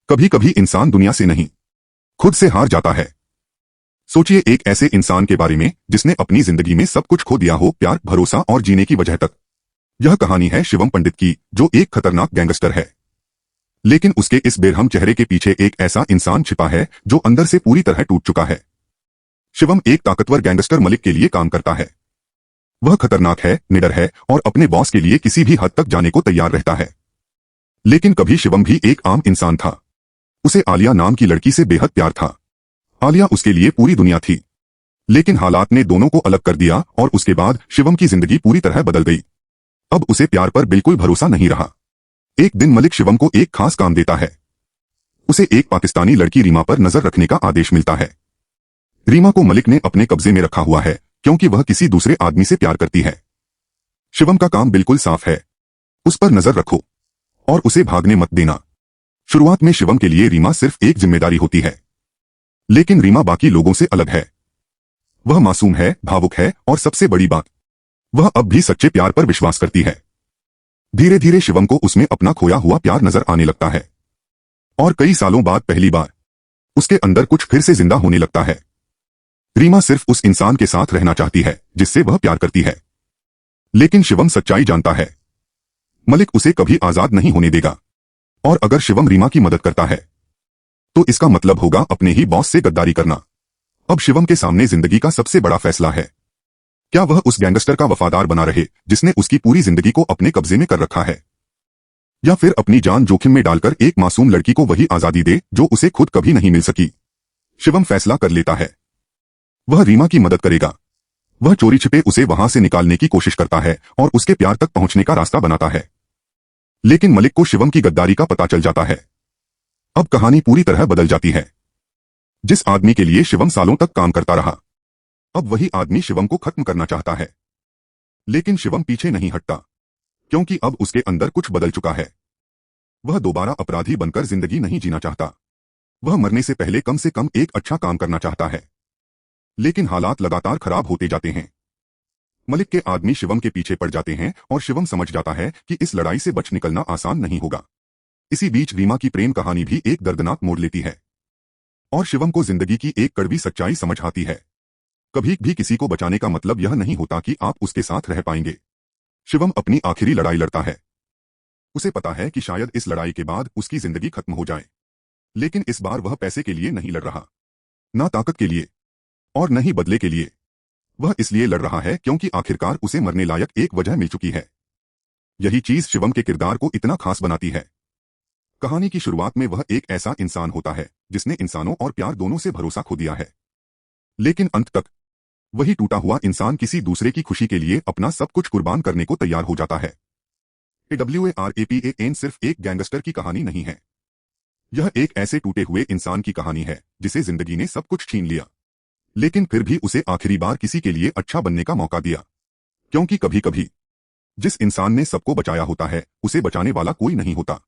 कभी कभी इंसान दुनिया से नहीं, खुद से हार जाता है। सोचिए एक ऐसे इंसान के बारे में जिसने अपनी जिंदगी में सब कुछ खो दिया हो, प्यार, भरोसा और जीने की वजह तक। यह कहानी है शिवम पंडित की, जो एक खतरनाक गैंगस्टर है। लेकिन उसके इस बेरहम चेहरे के पीछे एक ऐसा इंसान छिपा है जो अंदर से पूरी तरह टूट चुका है। शिवम एक ताकतवर गैंगस्टर मलिक के लिए काम करता है। वह खतरनाक है, निडर है और अपने बॉस के लिए किसी भी हद तक जाने को तैयार रहता है। लेकिन कभी शिवम भी एक आम इंसान था। उसे आलिया नाम की लड़की से बेहद प्यार था। आलिया उसके लिए पूरी दुनिया थी। लेकिन हालात ने दोनों को अलग कर दिया और उसके बाद शिवम की जिंदगी पूरी तरह बदल गई। अब उसे प्यार पर बिल्कुल भरोसा नहीं रहा। एक दिन मलिक शिवम को एक खास काम देता है। उसे एक पाकिस्तानी लड़की रीमा पर नजर रखने का आदेश मिलता है। रीमा को मलिक ने अपने कब्जे में रखा हुआ है क्योंकि वह किसी दूसरे आदमी से प्यार करती है। शिवम का काम बिल्कुल साफ है, उस पर नजर रखो और उसे भागने मत देना। शुरुआत में शिवम के लिए रीमा सिर्फ एक जिम्मेदारी होती है, लेकिन रीमा बाकी लोगों से अलग है। वह मासूम है, भावुक है और सबसे बड़ी बात, वह अब भी सच्चे प्यार पर विश्वास करती है। धीरे धीरे शिवम को उसमें अपना खोया हुआ प्यार नजर आने लगता है और कई सालों बाद पहली बार उसके अंदर कुछ फिर से जिंदा होने लगता है। रीमा सिर्फ उस इंसान के साथ रहना चाहती है जिससे वह प्यार करती है, लेकिन शिवम सच्चाई जानता है। मलिक उसे कभी आजाद नहीं होने देगा और अगर शिवम रीमा की मदद करता है तो इसका मतलब होगा अपने ही बॉस से गद्दारी करना। अब शिवम के सामने जिंदगी का सबसे बड़ा फैसला है। क्या वह उस गैंगस्टर का वफादार बना रहे जिसने उसकी पूरी जिंदगी को अपने कब्जे में कर रखा है, या फिर अपनी जान जोखिम में डालकर एक मासूम लड़की को वही आजादी दे जो उसे खुद कभी नहीं मिल सकी। शिवम फैसला कर लेता है। वह रीमा की मदद करेगा। वह चोरी छिपे उसे वहां से निकालने की कोशिश करता है और उसके प्यार तक पहुंचने का रास्ता बनाता है। लेकिन मलिक को शिवम की गद्दारी का पता चल जाता है। अब कहानी पूरी तरह बदल जाती है। जिस आदमी के लिए शिवम सालों तक काम करता रहा, अब वही आदमी शिवम को खत्म करना चाहता है। लेकिन शिवम पीछे नहीं हटता, क्योंकि अब उसके अंदर कुछ बदल चुका है। वह दोबारा अपराधी बनकर जिंदगी नहीं जीना चाहता। वह मरने से पहले कम से कम एक अच्छा काम करना चाहता है। लेकिन हालात लगातार खराब होते जाते हैं। मलिक के आदमी शिवम के पीछे पड़ जाते हैं और शिवम समझ जाता है कि इस लड़ाई से बच निकलना आसान नहीं होगा। इसी बीच रीमा की प्रेम कहानी भी एक दर्दनाक मोड़ लेती है और शिवम को जिंदगी की एक कड़वी सच्चाई समझ आती है। कभी भी किसी को बचाने का मतलब यह नहीं होता कि आप उसके साथ रह पाएंगे। शिवम अपनी आखिरी लड़ाई लड़ता है। उसे पता है कि शायद इस लड़ाई के बाद उसकी जिंदगी खत्म हो जाए, लेकिन इस बार वह पैसे के लिए नहीं लड़ रहा, ना ताकत के लिए और न ही बदले के लिए। वह इसलिए लड़ रहा है क्योंकि आखिरकार उसे मरने लायक एक वजह मिल चुकी है। यही चीज शिवम के किरदार को इतना खास बनाती है। कहानी की शुरुआत में वह एक ऐसा इंसान होता है जिसने इंसानों और प्यार दोनों से भरोसा खो दिया है, लेकिन अंत तक वही टूटा हुआ इंसान किसी दूसरे की खुशी के लिए अपना सब कुछ कुर्बान करने को तैयार हो जाता है। AWARAPAN सिर्फ एक गैंगस्टर की कहानी नहीं है। यह एक ऐसे टूटे हुए इंसान की कहानी है जिसे जिंदगी ने सब कुछ छीन लिया, लेकिन फिर भी उसे आखिरी बार किसी के लिए अच्छा बनने का मौका दिया। क्योंकि कभी कभी जिस इंसान ने सबको बचाया होता है, उसे बचाने वाला कोई नहीं होता।